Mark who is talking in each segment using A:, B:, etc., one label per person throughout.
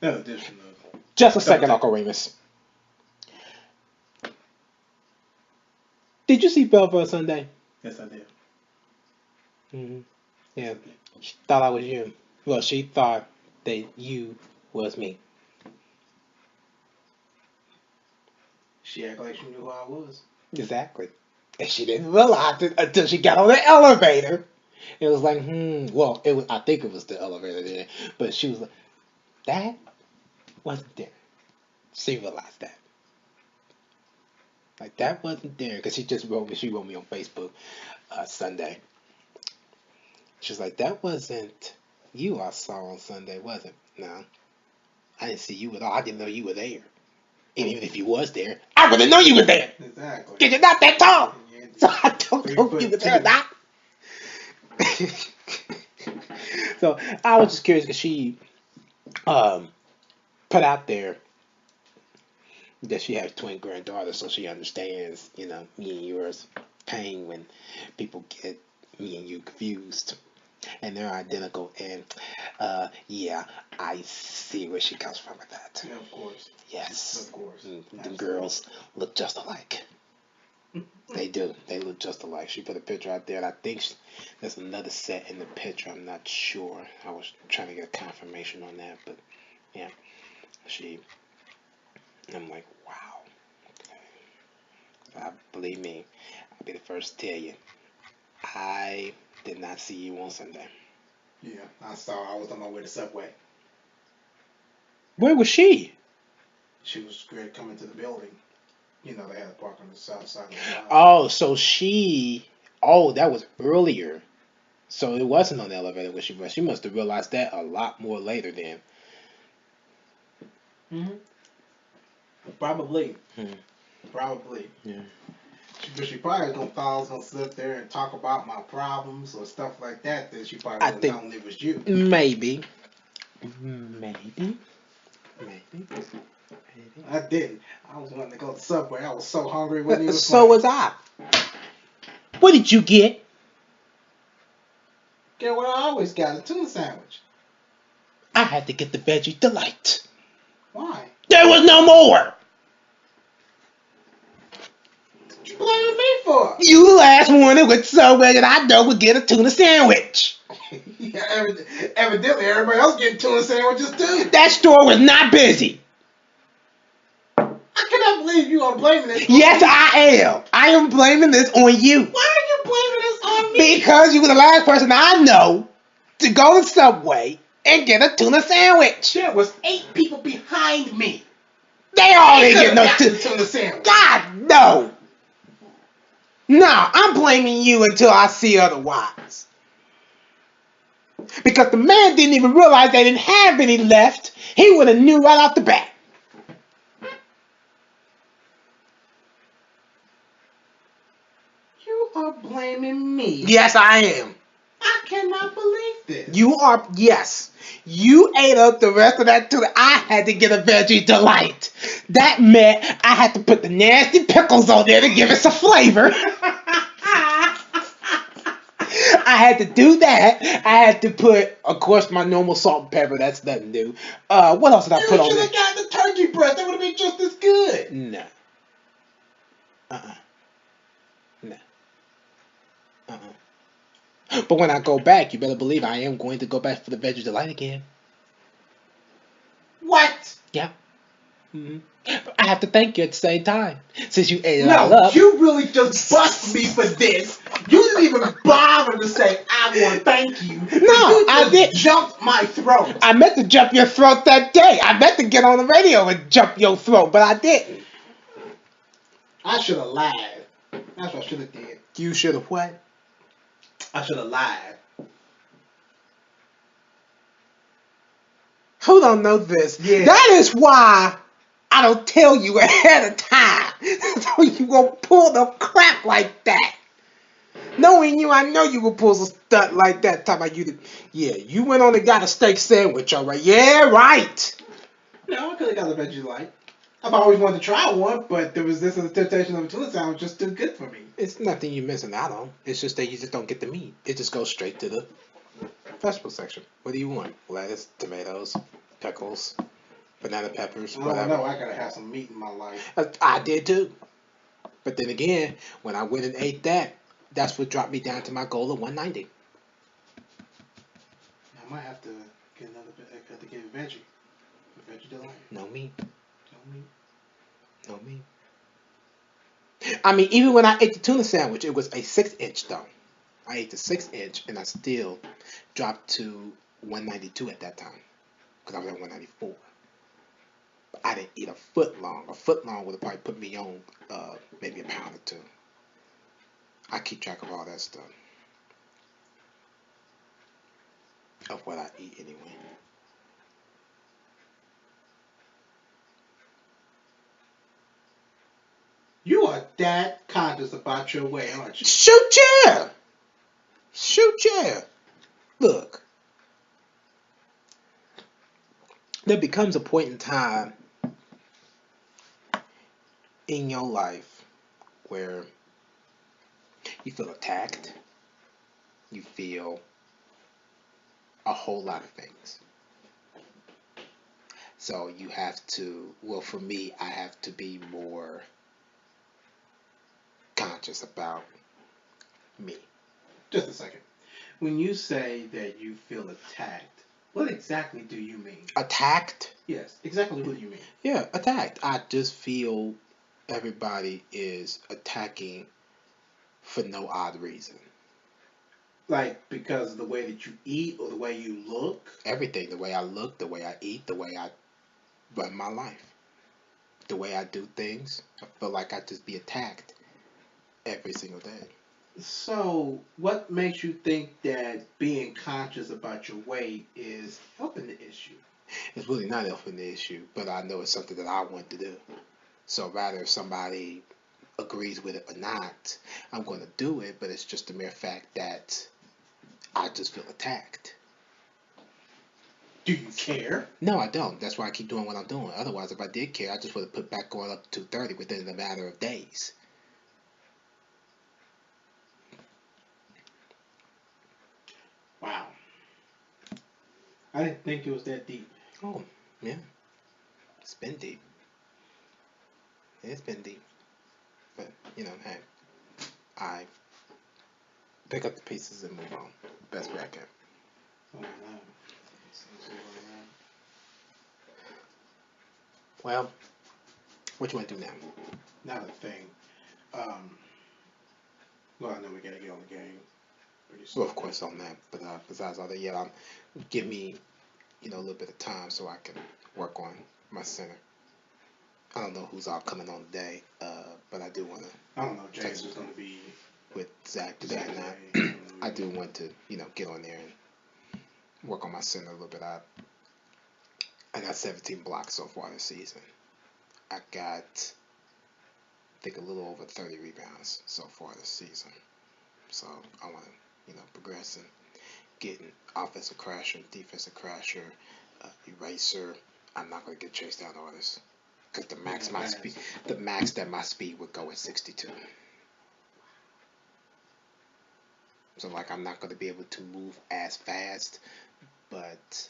A: No addition of.
B: Just a second, Uncle Remus. Did you see Belleville Sunday?
A: Yes, I did.
B: Mm-hmm. Yeah. She thought I was you. Well, she thought that you was me.
A: She acted like she knew who I was.
B: Exactly. And she didn't realize it until she got on the elevator. It was like, well, it was, I think it was the elevator there. But she was like, that wasn't there. She realized that. Like, that wasn't there. Because she wrote me on Facebook Sunday. She was like, that wasn't you I saw on Sunday, was it? No. I didn't see you at all. I didn't know you were there. And even if you was there, I wouldn't know you were there.
A: Exactly.
B: Because you're not that tall. So I don't know if you were there or not. So I was just curious because she put out there that she has twin granddaughters, so she understands, me and yours pain when people get me and you confused. And they're identical, and yeah, I see where she comes from with that.
A: Yeah, of course.
B: Yes.
A: Of course.
B: The girls look just alike. They do. They look just alike. She put a picture out there, and I think there's another set in the picture. I'm not sure. I was trying to get confirmation on that, but yeah, I'm like, wow. Believe me, I'll be the first to tell you. I did not see you on Sunday.
A: Yeah, I saw. I was on my way to Subway.
B: Where was she?
A: She was great coming to the building. They had a park on the south side of the block.
B: Oh, so that was earlier. So it wasn't on the elevator when she was. She must have realized that a lot more later then.
A: Probably. Probably.
B: Yeah.
A: But she probably gonna sit there and talk about my problems or stuff like that. Then she probably would have known it was you.
B: Maybe.
A: I didn't. I was wanting to go to Subway. I was so hungry when you was
B: So was I. What did you get?
A: Get what I always got, a tuna sandwich.
B: I had to get the veggie delight.
A: Why?
B: There was no more.
A: What you blaming me for?
B: You the last one that went Subway that I know would get a tuna sandwich.
A: Yeah, evidently everybody else getting tuna sandwiches too.
B: That store was not busy.
A: I cannot believe you are blaming this on
B: Yes,
A: me.
B: I am. I am blaming this on you.
A: Why are you blaming this on me?
B: Because you were the last person I know to go to Subway and get a tuna sandwich.
A: There was 8 people behind me.
B: They all didn't get no
A: tuna sandwich.
B: God, no. No, I'm blaming you until I see otherwise. Because the man didn't even realize they didn't have any left. He would have knew right off the bat.
A: You are blaming me.
B: Yes, I am.
A: I cannot believe this.
B: You are, yes. You ate up the rest of that tuna. I had to get a veggie delight. That meant I had to put the nasty pickles on there to give it some flavor. I had to do that. I had to put, of course, my normal salt and pepper. That's nothing new. What else did I put on there?
A: You should have got the turkey breast. That would have been just as good.
B: No. No. But when I go back, you better believe I am going to go back for the veggie delight again.
A: What?
B: Yeah. Mm-hmm. I have to thank you at the same time, since you ate it all up.
A: No, you really just bust me for this. You didn't even bother to say, I want to thank you.
B: No, I didn't.
A: Jumped my throat.
B: I meant to jump your throat that day. I meant to get on the radio and jump your throat, but I didn't.
A: I should have lied. That's what I should have did.
B: You should have what?
A: I should have lied.
B: Who don't know this?
A: Yeah.
B: That is why I don't tell you ahead of time. So you won't pull the crap like that. Knowing you, I know you will pull some stuff like that. Talking about you. Yeah, you went on and got a steak sandwich, all right? Yeah, right.
A: No, I could have got a veggie light. I've always wanted to try one, but there was this and the temptation of a tuna sandwich just too good for me.
B: It's nothing you're missing out on. It's just that you just don't get the meat. It just goes straight to the vegetable section. What do you want? Lettuce, tomatoes, pickles, banana peppers,
A: I don't
B: whatever.
A: know. I gotta have some meat in my life.
B: I did too. But then again, when I went and ate that, that's what dropped me down to my goal of 190.
A: I might have to get another. I have to get a veggie. A veggie delight.
B: No meat.
A: No meat.
B: No meat. I mean, even when I ate the tuna sandwich, it was a 6-inch though. I ate the 6-inch and I still dropped to 192 at that time because I was at 194. But I didn't eat a foot long. A foot long would have probably put me on maybe a pound or two. I keep track of all that stuff. Of what I eat anyway.
A: You are that conscious about your weight, aren't you?
B: Shoot yeah! Shoot yeah! Look. There becomes a point in time in your life where you feel attacked. You feel a whole lot of things. So you have to, well, for me, I have to be more conscious about me.
A: Just a second. When you say that you feel attacked, what exactly do you mean?
B: Attacked?
A: Yes, exactly what do you mean?
B: Yeah, attacked. I just feel everybody is attacking for no odd reason.
A: Like because of the way that you eat or the way you look?
B: Everything. The way I look, the way I eat, the way I run my life. The way I do things. I feel like I just be attacked every single day.
A: So, what makes you think that being conscious about your weight is helping the issue?
B: It's really not helping the issue, but I know it's something that I want to do. So rather if somebody agrees with it or not, I'm going to do it, but it's just the mere fact that I just feel attacked.
A: Do you care?
B: No, I don't. That's why I keep doing what I'm doing. Otherwise, if I did care, I just would have put back going up to 230 within a matter of days.
A: Wow. I didn't think it was that deep.
B: Oh, yeah. It's been deep. It's been deep. But, you know, hey, I pick up the pieces and move on. Best way I can.
A: Oh, no.
B: Well, what you want to do now?
A: Not a thing. Well, I know we gotta get on the game.
B: Well, of course on that, but besides all that, yeah, give me, a little bit of time so I can work on my center. I don't know who's all coming on today, but I do want to.
A: I don't know. James is going to be
B: with Zach today, and I do want to, get on there and work on my center a little bit. I got 17 blocks so far this season. I got, I think, a little over 30 rebounds so far this season. So I want to, progress and getting offensive crasher, defensive crasher, eraser. I'm not going to get chased down artists because the max that my speed would go is 62. So like I'm not going to be able to move as fast, but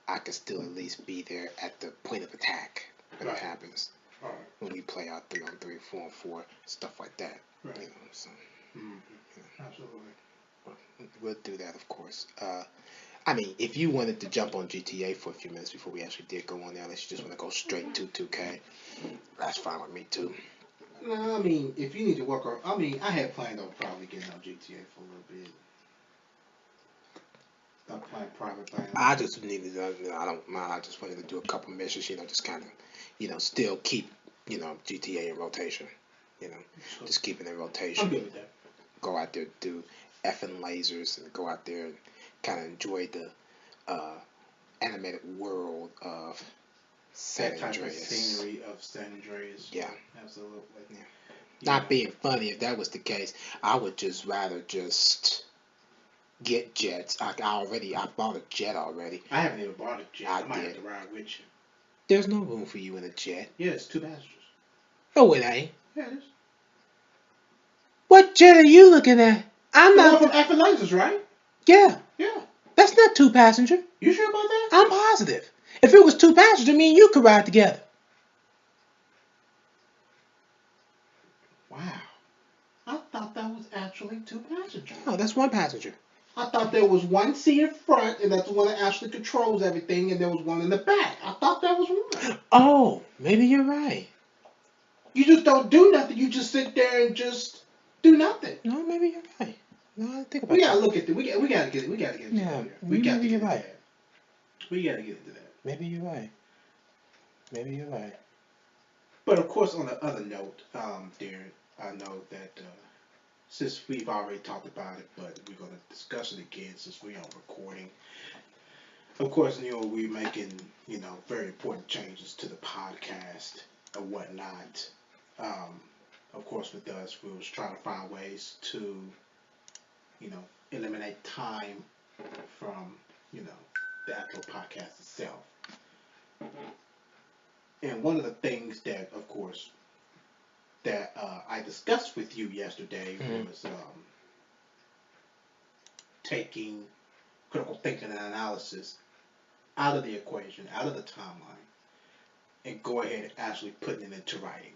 B: I can still at least be there at the point of attack when it happens.
A: Right.
B: When we play out 3-on-3, 4-on-4, stuff like that.
A: Right.
B: So.
A: Absolutely.
B: We'll do that, of course. I mean, if you wanted to jump on GTA for a few minutes before we actually did go on there, unless you just want to go straight to 2K, that's fine with me too.
A: No, I mean, if you need to work on, I had planned on probably getting on GTA for a little bit. Stop playing private thing.
B: I just needed, I don't mind. I just wanted to do a couple missions, just kind of, still keep, GTA in rotation. Just keep it in rotation.
A: I'm good with that.
B: Go out there, do effing lasers, and go out there and kind of enjoy the animated world of San Andreas.
A: That type of scenery of San Andreas.
B: Yeah.
A: Absolutely.
B: Yeah. Not being funny, if that was the case, I would just rather just get jets. I bought a jet already.
A: I haven't even bought a jet. I might have to ride with you.
B: There's no room for you in a jet.
A: Yeah, it's 2 passengers.
B: No, it ain't.
A: Yeah, it is.
B: What jet are you looking at? I'm not.
A: From Effing Lasers, right?
B: Yeah.
A: Yeah.
B: That's not 2 passenger.
A: You sure about that?
B: I'm positive. If it was two passengers, me and you could ride together.
A: Wow. I thought that was actually two passengers.
B: No, that's one passenger.
A: I thought there was one seat in front, and that's the one that actually controls everything, and there was one in the back. I thought that was one.
B: Oh, maybe you're right.
A: You just don't do nothing. You just sit there and just do nothing.
B: No, maybe you're right. No, I think about
A: We gotta
B: that.
A: look at it. We gotta get into that.
B: Maybe you're right.
A: We gotta get into that.
B: Maybe you're right. Maybe you're right.
A: But of course, on the other note, Darren, I know that since we've already talked about it, but we're gonna discuss it again since we're on recording. Of course, we're making very important changes to the podcast and whatnot. Of course, with us, we was trying to find ways to eliminate time from the actual podcast itself. And one of the things that, of course, that I discussed with you yesterday was taking critical thinking and analysis out of the equation, out of the timeline, and go ahead and actually putting it into writing.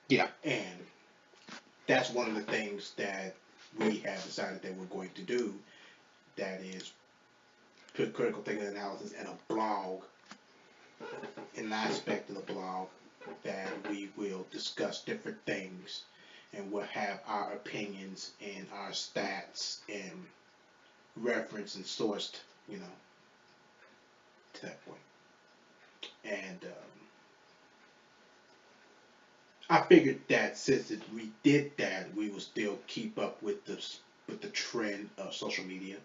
B: Yeah.
A: And that's one of the things that we have decided that we're going to do. That is put critical thinking and analysis in a blog, in an aspect of the blog that we will discuss different things and we'll have our opinions and our stats and reference and sourced, to that point. And I figured that since we did that, we will still keep up with the trend of social media.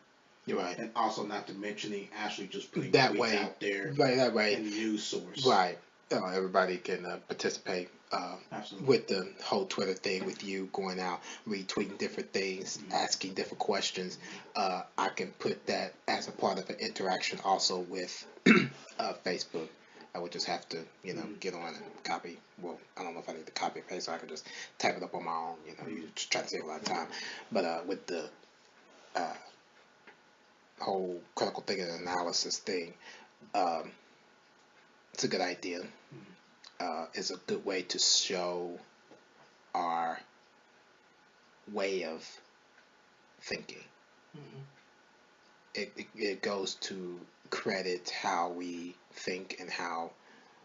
B: You're right.
A: And also, not to mention, actually just putting
B: that
A: tweets
B: way
A: out there,
B: right, that way,
A: in the news source.
B: Right. Everybody can participate with the whole Twitter thing, with you going out, retweeting different things, asking different questions. I can put that as a part of the interaction also with Facebook. I would just have to, get on and copy. Well, I don't know if I need to copy and paste, so I can just type it up on my own. You just try to save a lot of time. But with the whole critical thinking analysis thing, it's a good idea. It's a good way to show our way of thinking. It goes to credit how we think and how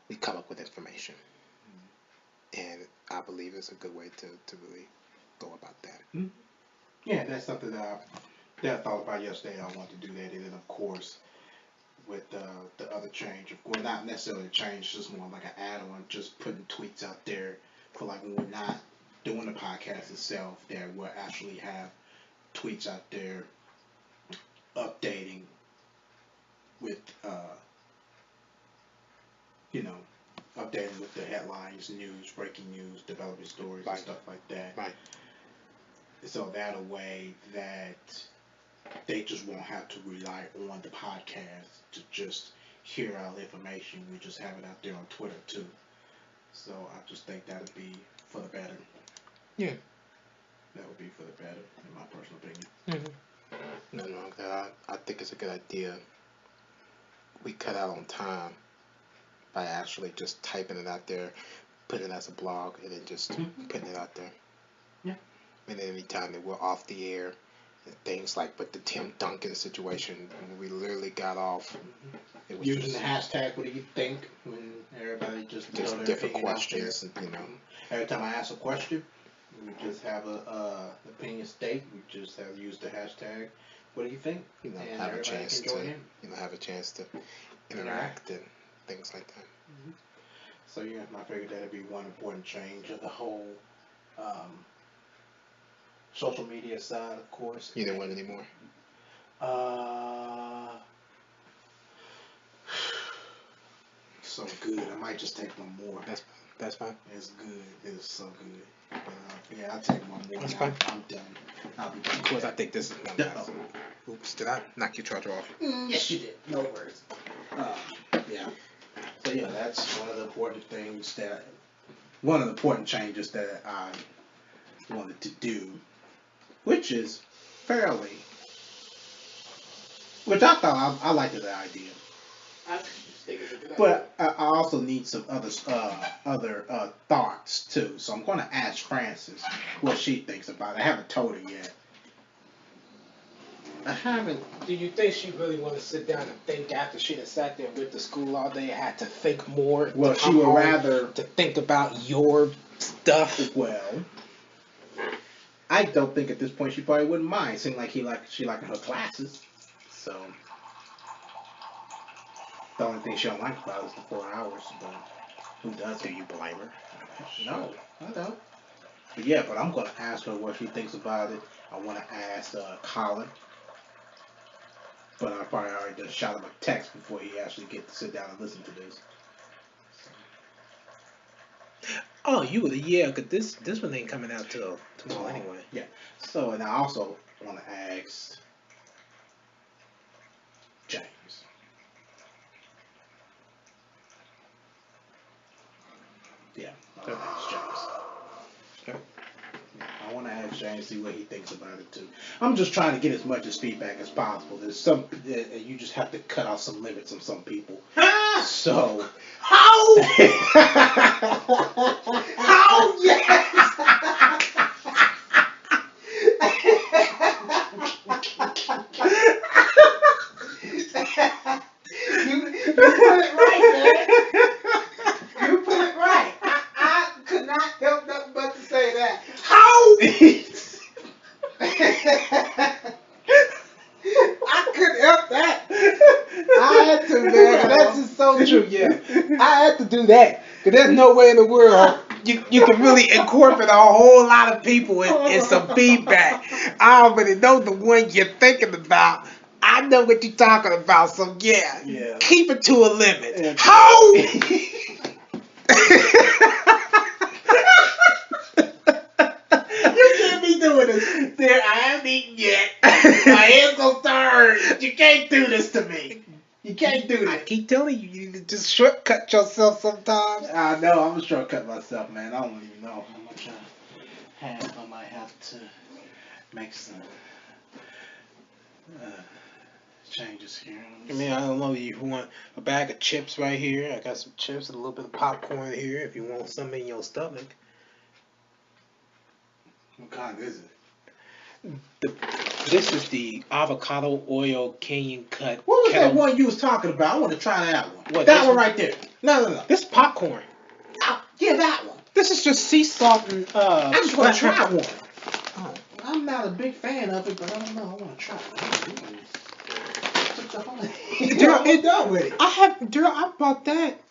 B: we come up with information. And I believe it's a good way to really go about that.
A: Yeah, that's something that I thought about yesterday. I want to do that, and then of course, with the other change, of course, not necessarily a change, just more like an add-on, just putting tweets out there for like when we're not doing the podcast itself, that we'll actually have tweets out there updating with updating with the headlines, news, breaking news, developing stories, and stuff like that.
B: Right.
A: So that a way that they just won't have to rely on the podcast to just hear our information. We just have it out there on Twitter too. So I just think that would be for the better.
B: Yeah.
A: That would be for the better, in my personal opinion.
B: Nothing wrong with that. I think it's a good idea. We cut out on time by actually just typing it out there, putting it as a blog, and then just putting it out there.
A: Yeah.
B: And then any time that we're off the air, and things like with the Tim Duncan situation, when we literally got off, it was
A: using the hashtag, what do you think, when everybody just
B: different questions,
A: Every time I ask a question, we just have a opinion state. We just have used the hashtag. What do you think? And
B: have a chance to have a chance to interact and things like that.
A: So I figured that'd be one important change of the whole social media side, of course.
B: You didn't want any more?
A: So good. I might just take one more.
B: That's fine.
A: It's good. It's so good. But, yeah, I'll take one more.
B: That's fine.
A: I'm done. I'll be done.
B: Of course, I think this is one. Oops, did I knock your charger off?
A: Yes, you did. No worries. Yeah. So yeah, that's one of the important things one of the important changes that I wanted to do, which is fairly which I thought I liked the idea.
B: I think it's a good idea.
A: But I also need some other thoughts too. So I'm going to ask Frances what she thinks about it. I haven't told her yet. I haven't.
B: Do you think she really want to sit down and think after she done sat there with the school all day, had to think more?
A: Well,
B: to
A: she
B: come
A: would
B: home
A: rather.
B: to think about your stuff.
A: Well, I don't think at this point she probably wouldn't mind. Seemed like she liked her classes. So the only thing she don't like about it is the 4 hours. But who does?
B: Do you blame her?
A: No, I don't. But yeah, but I'm gonna ask her what she thinks about it. I want to ask Colin, but I probably already just shot him a text before he actually get to sit down and listen to this.
B: Oh, you would, yeah, cause this one ain't coming out till tomorrow anyway.
A: Yeah. So, and I also want to ask James. Yeah, I want to ask James.
B: Okay.
A: I want to ask James, see what he thinks about it too. I'm just trying to get as much as feedback as possible. There's some you just have to cut out some limits on some people. So
B: How?
A: how yes. You put it right, man. You put it right. I could not help nothing but to say that.
B: How?
A: I couldn't help that. I had to, man. That's just so true.
B: Yeah, I had to do that. Cause there's no way in the world you can really incorporate a whole lot of people in some feedback. I already know the one you're thinking about. I know what you're talking about. So yeah. Keep it to a limit.
A: Yeah.
B: How?
A: You can't be doing this. There, I haven't eaten yet. My hands gonna start hurting. You can't do this to me. You can't do
B: I
A: this.
B: keep telling you, you need to just shortcut yourself sometimes.
A: I know. I'm gonna shortcut myself, man. I don't even know how much I have. I might have to make some changes here.
B: I mean, I don't know if you want a bag of chips right here. I got some chips and a little bit of popcorn here if you want some in your stomach.
A: What kind is it?
B: This is the avocado oil Kenyan cut.
A: What was
B: kettle.
A: that one you was talking about? I want to try that one.
B: What,
A: that
B: this
A: one
B: one?
A: right there. No.
B: This is popcorn.
A: Yeah, that one.
B: This is just sea salt and
A: I just want to try
B: pepper.
A: one.
B: Oh.
A: I'm not a big fan of it, but I don't know. I want to try it.
B: Daryl,
A: done with it.
B: I bought that.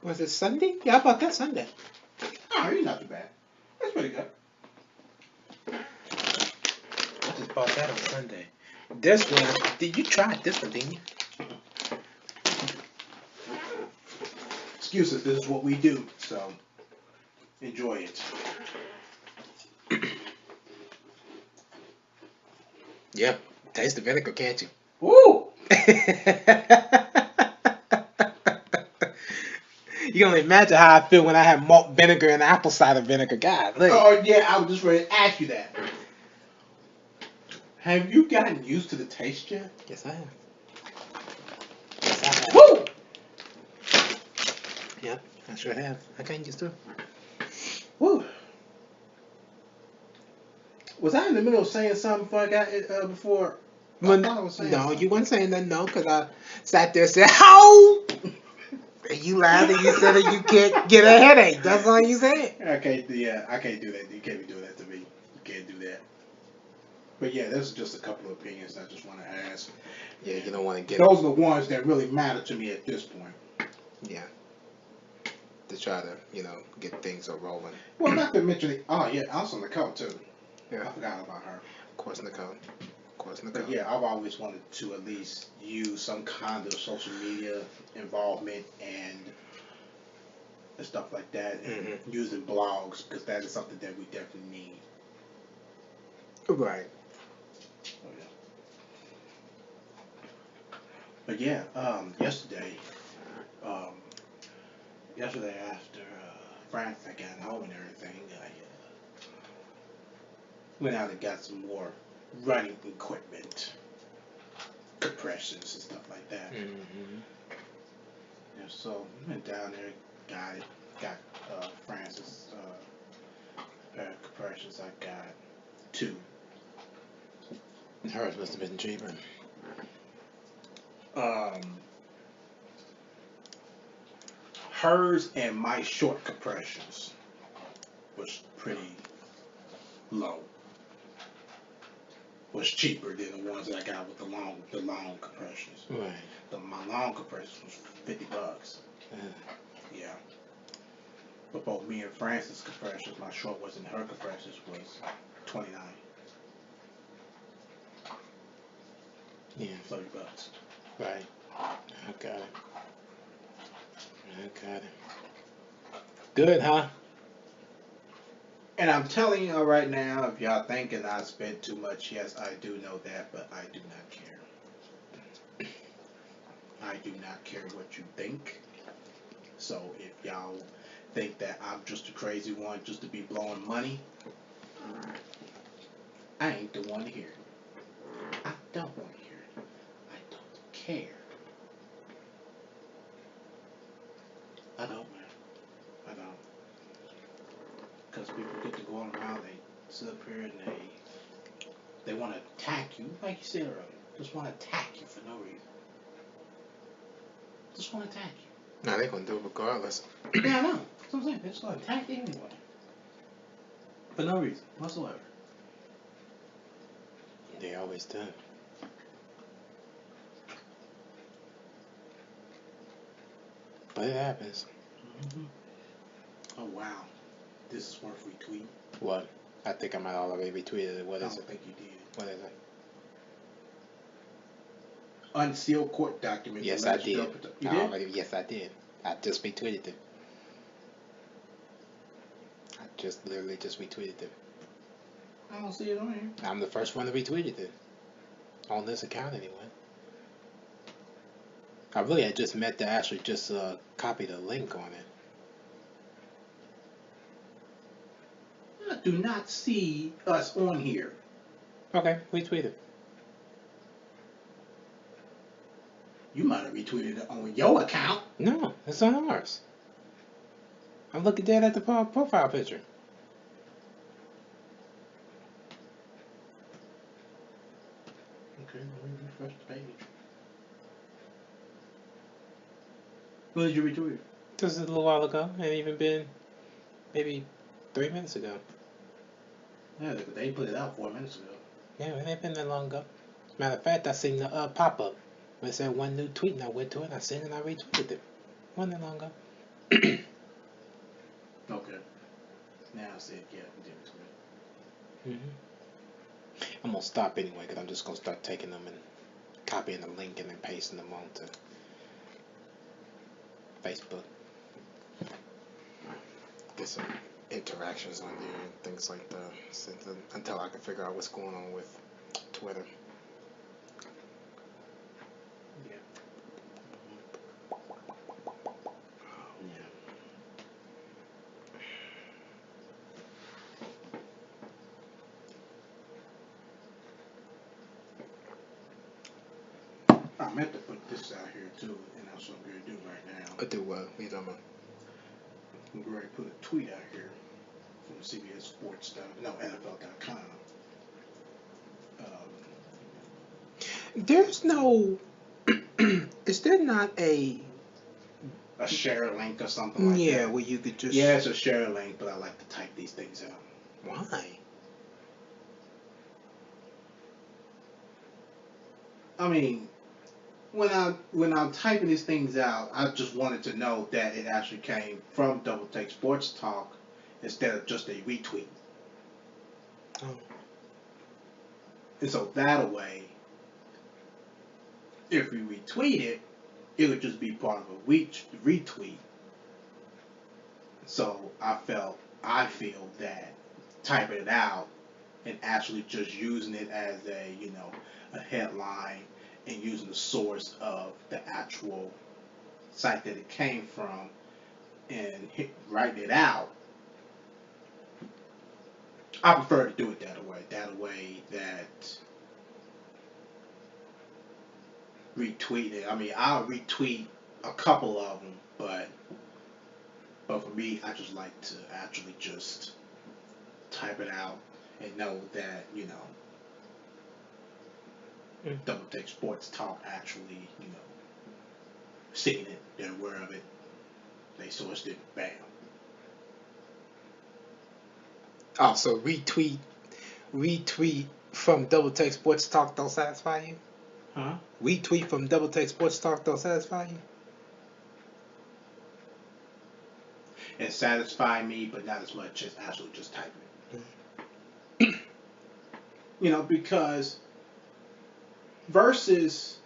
B: Was it Sunday? Yeah, I bought that Sunday.
A: Oh, it's not too bad. That's pretty good.
B: I just bought that on Sunday. This one, did you try this one, didn't you?
A: Excuses, this is what we do, so enjoy it.
B: Yeah, taste the vinegar, can't you?
A: Woo!
B: You can only imagine how I feel when I have malt vinegar and apple cider vinegar. God, look.
A: Oh, yeah, I was just ready to ask you that. Have you gotten used to the taste yet?
B: Yes, I have. Yes, I have.
A: Woo!
B: Yeah, I sure have. I can't just do it.
A: Woo! Was I in the middle of saying something before I got it, before? I thought I was saying
B: No,
A: something.
B: you weren't saying that, no, because I sat there and said, how? And you lied and you said that you can't get a headache. That's all you said.
A: I can't do that. You can't be doing that to me. You can't do that. But yeah, this is just a couple of opinions I just want to ask.
B: Yeah, you don't want to get
A: Those are the ones that really matter to me at this point.
B: Yeah. To try to, get things rolling.
A: Well, not to mention, also Nicole too.
B: Yeah.
A: I forgot about her.
B: Of course, Nicole.
A: But yeah, I've always wanted to at least use some kind of social media involvement and stuff like that, and using blogs, because that is something that we definitely need.
B: Right.
A: Oh, yeah. But yeah, yesterday after France I got home and everything, I went out and got some more running equipment. compressions and stuff like that.
B: Mm-hmm.
A: And so we went down there, got Francis pair of compressions. I got 2.
B: Hers must have been cheaper.
A: Hers and my short compressions was pretty low. Was cheaper than the ones that I got with the long compressions.
B: Right.
A: My long compressions was $50. Yeah. But both me and Francis' compressions, my short ones and her compressions was $29.
B: Yeah.
A: $30.
B: Right. I got it. I got it. Good, huh?
A: And I'm telling y'all right now, if y'all thinking I spent too much, yes, I do know that, but I do not care. I do not care what you think. So if y'all think that I'm just a crazy one just to be blowing money, I ain't the one to hear it. I don't want to hear it. I don't care. I don't, man. I don't. Because people get to going around, they sit up here and they want to attack you, like you said earlier. Just want to attack you for no reason. Just want to attack you.
B: No, they're going to do it regardless.
A: Yeah, I know. That's what I'm saying. They're just going to attack you anyway. For no reason whatsoever.
B: They always do. But it happens.
A: Mm-hmm. Oh, wow. This is worth retweeting.
B: What? I think I might already retweeted it. What is
A: I
B: it?
A: don't think you did.
B: What is it?
A: Unsealed court documents.
B: Yes, I did.
A: You did?
B: Yes, I did. I just retweeted it. I just literally just retweeted it.
A: I don't see it on here.
B: I'm the first one to retweet it. On this account, anyway. I really had just meant to actually just copy the link on it.
A: I do not see us on here.
B: Okay, retweet it.
A: You might have retweeted it on your account.
B: No, it's on ours. I'm looking dead at the profile picture.
A: Okay, let me refresh the page. When did you retweet it?
B: Just a little while ago. It ain't even been maybe 3 minutes ago.
A: Yeah, they put it out 4 minutes ago.
B: Yeah, it ain't been that long ago. Matter of fact, I seen the pop-up. When it said one new tweet, and I went to it, I seen it, and I retweeted it. Wasn't that long ago.
A: Okay. Now I see it. Yeah, we did retweet.
B: I'm going to stop anyway, because I'm just going to start taking them and copying the link and then pasting them onto Facebook. Get some interactions on there and things like that, until I can figure out what's going on with Twitter.
A: Yeah. I meant to put this out here too, and that's what I'm going to do right now.
B: But do what? What are you talking about?
A: I'm going to put a tweet out here from CBS Sports stuff. No, NFL.com.
B: There's no. Is there not a
A: share link or something like that?
B: Yeah, where you could just.
A: Yeah, it's a share link, but I like to type these things out.
B: Why?
A: I mean, when I'm typing these things out, I just wanted to know that it actually came from Double Take Sports Talk instead of just a retweet.
B: Oh.
A: And so that way, if we retweet it, it would just be part of a retweet. So I feel that typing it out and actually just using it as a headline and using the source of the actual site that it came from and writing it out, I prefer to do it that way. That way that retweet it. I mean, I'll retweet a couple of them, but for me, I just like to actually just type it out and know that Double Take Sports Talk actually seen it, they're aware of it, they sourced it, bam.
B: Also, retweet from Double Take Sports Talk don't satisfy you?
A: Huh?
B: Retweet from Double Take Sports Talk don't satisfy you?
A: It satisfied me, but not as much as actually just typing it. Because versus,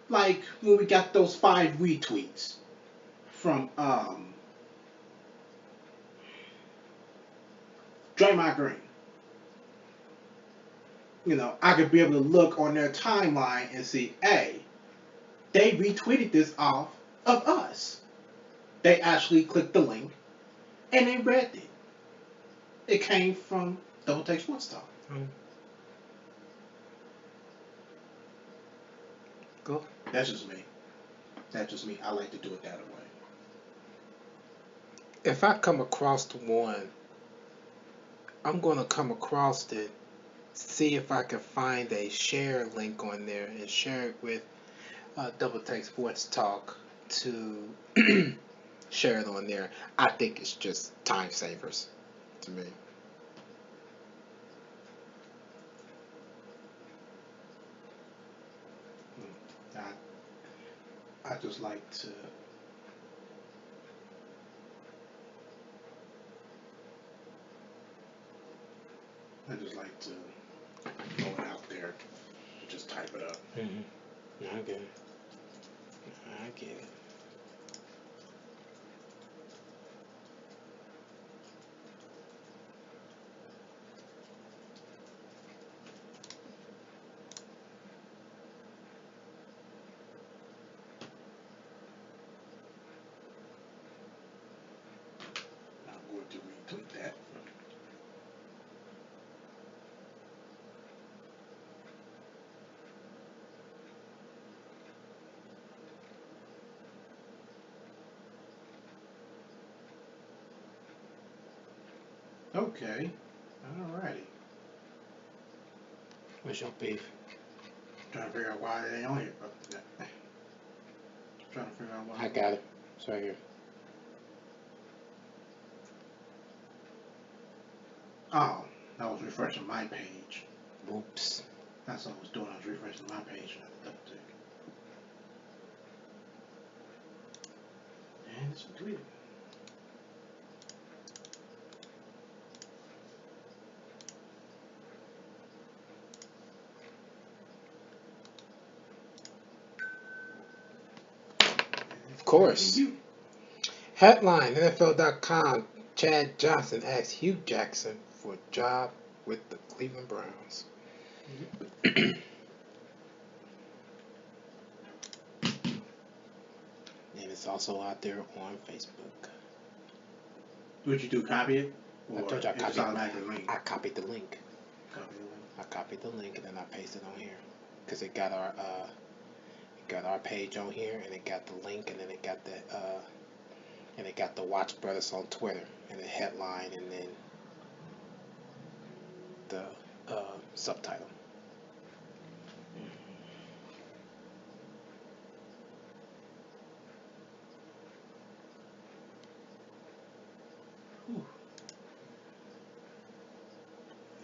A: like when we got those 5 retweets from Draymond Green. I could be able to look on their timeline and see, hey, they retweeted this off of us. They actually clicked the link and they read it. It came from Double Take Sports Talk.
B: Cool.
A: That's just me. I like to do it that way.
B: If I come across one, I'm going to come across it, see if I can find a share link on there and share it with Double Take Sports Talk to share it on there. I think it's just time savers to me.
A: I just like to throw it out there and just type it up.
B: I get it.
A: I'm going to retweet that. Okay. Alrighty.
B: What's your beef?
A: Trying to figure out why it ain't on here. Trying to figure out why.
B: I got it. It's right here.
A: Oh, I was refreshing my page.
B: Oops.
A: That's what I was doing. I was refreshing my page. And it's retweeted.
B: Of course. Headline, NFL.com, Chad Johnson asks Hugh Jackson for a job with the Cleveland Browns. And it's also out there on Facebook.
A: What'd you do, copy it?
B: I told you I copied the link.
A: Copy the link.
B: I copied the link and then I pasted it on here. Because it got our page on here, and it got the link, and then it got the Watch Brothers on Twitter, and the headline, and then the subtitle.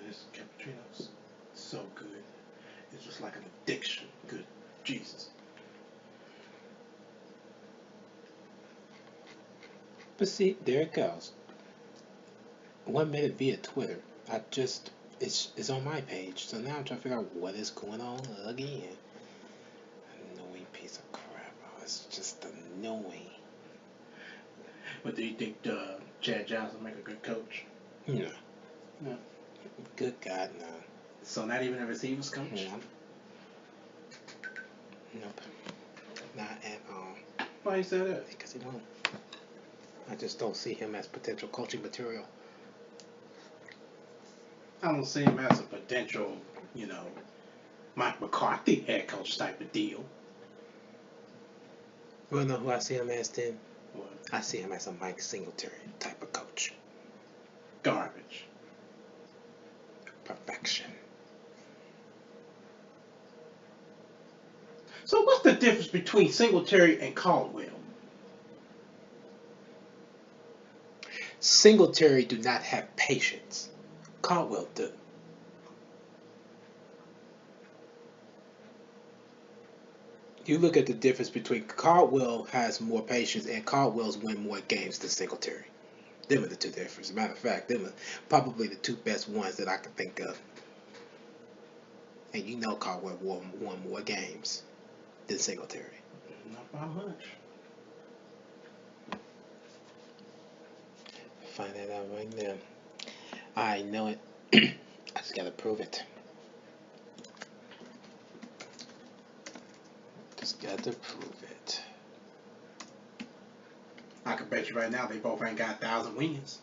A: This cappuccino's so good. It's just like an addiction. Good Jesus.
B: But see, there it goes. 1 minute via Twitter. It's on my page. So now I'm trying to figure out what is going on again. Annoying piece of crap. Oh, it's just annoying.
A: But do you think Chad Johnson make a good coach?
B: No.
A: No.
B: Good God, no.
A: So not even a receivers coach?
B: No. Nope. Not at all.
A: Why you say that?
B: Because he won't. I just don't see him as potential coaching material.
A: I don't see him as a potential, Mike McCarthy head coach type of deal.
B: You wanna know who I see him as then?
A: What?
B: I see him as a Mike Singletary type of coach.
A: Garbage.
B: Perfection.
A: So what's the difference between Singletary and Caldwell?
B: Singletary do not have patience. Caldwell do. You look at the difference between Caldwell has more patience and Caldwell's win more games than Singletary. Them are the two differences. Matter of fact, them are probably the two best ones that I can think of. And you know Caldwell won more games than Singletary.
A: Not by much.
B: Find that out right now. I know it. I just gotta prove it. Just got to prove it.
A: I can bet you right now they both ain't got 1,000 wins.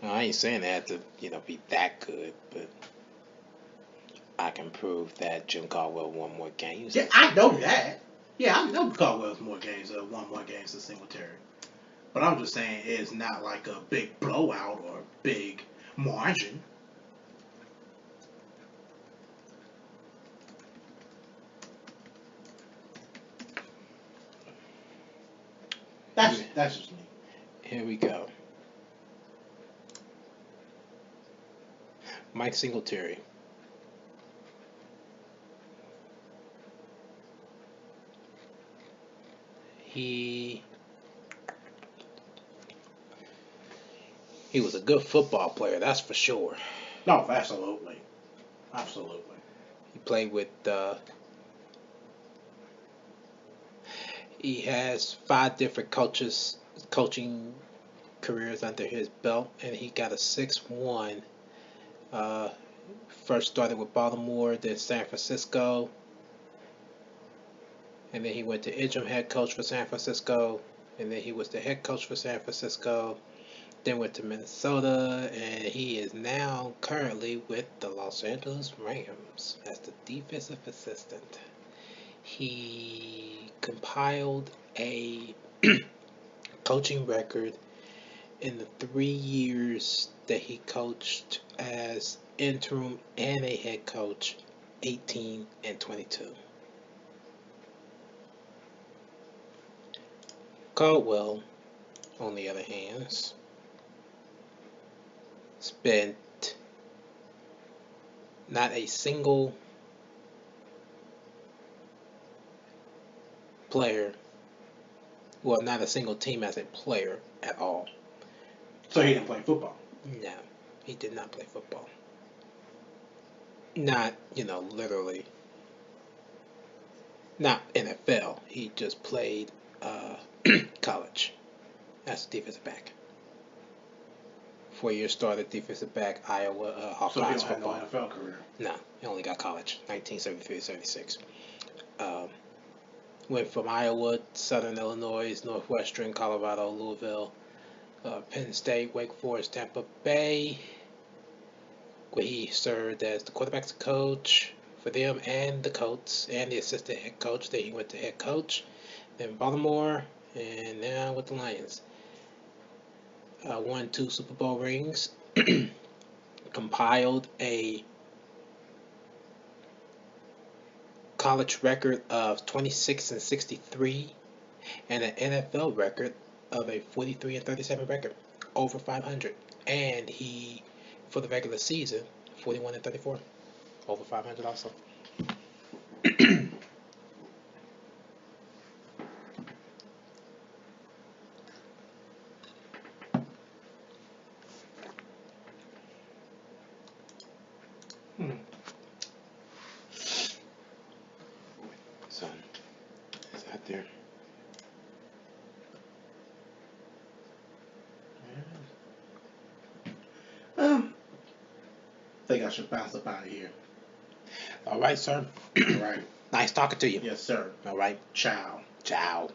B: Well, I ain't saying they have to, be that good, but I can prove that Jim Caldwell won more games.
A: Yeah, I know that. Yeah, I know Caldwell's won more games than Singletary. But I'm just saying it's not like a big blowout or a big margin. That's just me.
B: Here we go. Mike Singletary. He was a good football player, that's for sure.
A: No, absolutely. Absolutely.
B: He played with he has 5 different coaching careers under his belt, and he got a 6-1. First started with Baltimore, then San Francisco, and then he went to interim head coach for San Francisco, and then he was the head coach for San Francisco, then went to Minnesota, and he is now currently with the Los Angeles Rams as the defensive assistant. He compiled a coaching record in the 3 years that he coached as interim and a head coach, 18 and 22. Caldwell, on the other hand, spent not a single player, well, not a single team as a player at all.
A: So he didn't play football?
B: No, he did not play football. Not, literally. Not NFL. He just played college as a defensive back. 4 years started defensive back, Iowa Hawkeyes
A: so he don't
B: football.
A: have no NFL career?
B: No, he only got college, 1973-76. Went from Iowa, Southern Illinois, Northwestern, Colorado, Louisville, Penn State, Wake Forest, Tampa Bay, where he served as the quarterback's coach for them and the Colts and the assistant head coach. Then he went to head coach, then Baltimore, and now with the Lions. Won 2 Super Bowl rings, compiled a college record of 26 and 63, and an NFL record of a 43 and 37 record, over 500. And he, for the regular season, 41 and 34, over 500 also. So, is that there?
A: I think I should bounce up out of here.
B: All right, sir.
A: All right.
B: Nice talking to you.
A: Yes, sir.
B: All right.
A: Ciao.
B: Ciao.